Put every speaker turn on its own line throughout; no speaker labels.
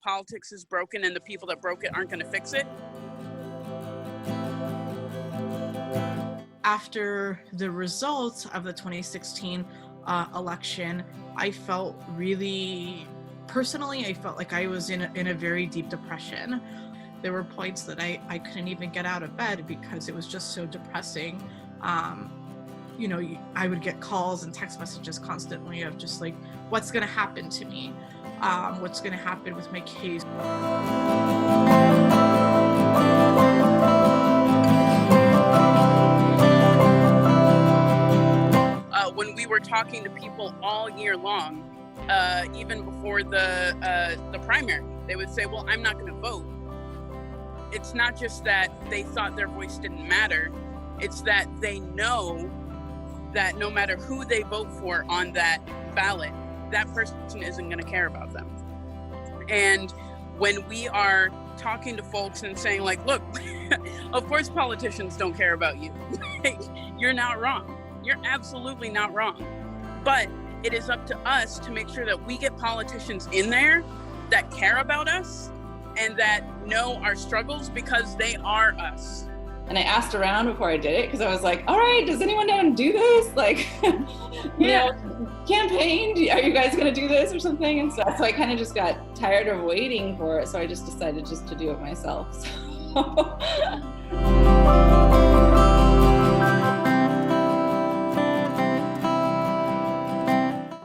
politics is broken and the people that broke it aren't going to fix it.
After the results of the 2016 election, I felt really, personally, I felt like I was in a very deep depression. There were points that I couldn't even get out of bed because it was just so depressing. You know, I would get calls and text messages constantly of just like, what's going to happen to me? What's going to happen with my case?
When we were talking to people all year long, even before the primary, they would say, well, I'm not going to vote. It's not just that they thought their voice didn't matter. It's that they know that no matter who they vote for on that ballot, that person isn't going to care about them. And when we are talking to folks and saying like, look, of course politicians don't care about you. You're not wrong. You're absolutely not wrong. But it is up to us to make sure that we get politicians in there that care about us and that know our struggles, because they are us.
And I asked around before I did it because I was like, all right, does anyone know how to do this? Like, you know, campaign, are you guys going to do this or something? And so I kind of just got tired of waiting for it. So I just decided just to do it myself. So.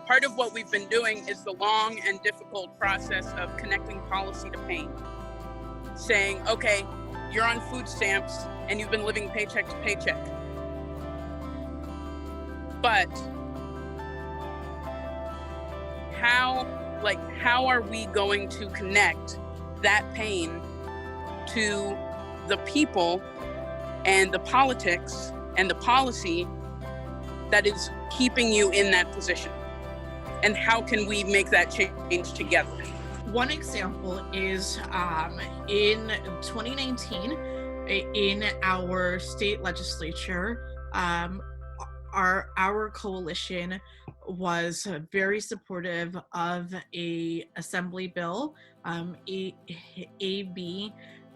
Part of what we've been doing is the long and difficult process of connecting policy to pain. Saying, okay, you're on food stamps and you've been living paycheck to paycheck. But how are we going to connect that pain to the people and the politics and the policy that is keeping you in that position? And how can we make that change together?
One example is in 2019, in our state legislature, our coalition was very supportive of a assembly bill, AB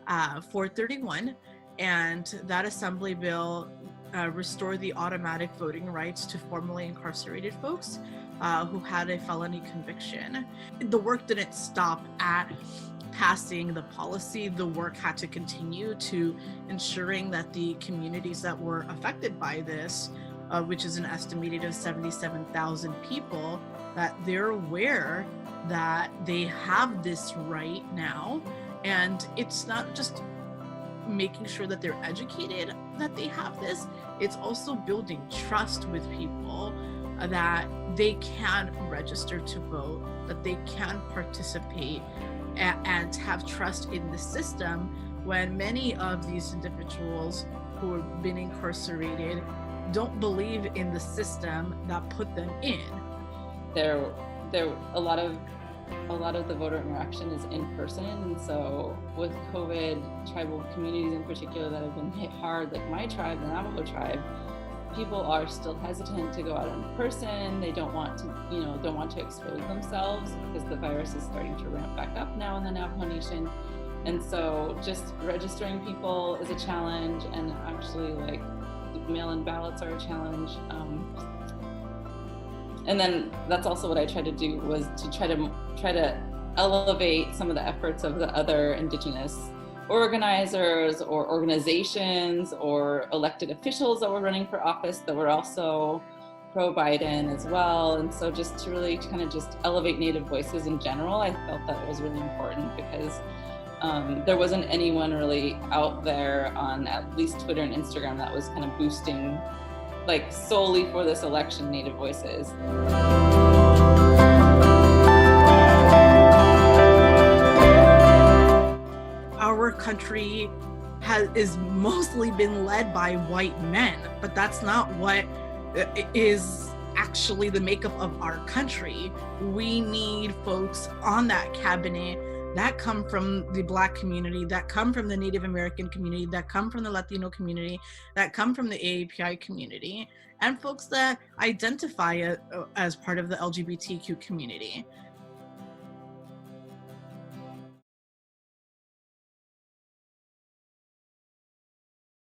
431, and that assembly bill restored the automatic voting rights to formerly incarcerated folks who had a felony conviction. The work didn't stop at passing the policy. The work had to continue to ensuring that the communities that were affected by this, which is an estimated of 77,000 people, that they're aware that they have this right now. And it's not just making sure that they're educated that they have this, it's also building trust with people that they can register to vote, that they can participate and have trust in the system, when many of these individuals who have been incarcerated don't believe in the system that put them in.
There a lot of the voter interaction is in person, and so with COVID, tribal communities in particular that have been hit hard, like my tribe, the Navajo tribe, people are still hesitant to go out in person. They don't want to expose themselves because the virus is starting to ramp back up now in the Navajo Nation. And so just registering people is a challenge, and actually like mail-in ballots are a challenge. And then that's also what I tried to do, was to try to elevate some of the efforts of the other Indigenous organizers or organizations or elected officials that were running for office that were also pro-Biden as well. And so just to really kind of just elevate Native voices in general, I felt that it was really important, because there wasn't anyone really out there on at least Twitter and Instagram that was kind of boosting, like solely for this election, Native voices.
Our country is mostly been led by white men, but that's not what is actually the makeup of our country. We need folks on that cabinet that come from the Black community, that come from the Native American community, that come from the Latino community, that come from the AAPI community, and folks that identify as part of the LGBTQ community.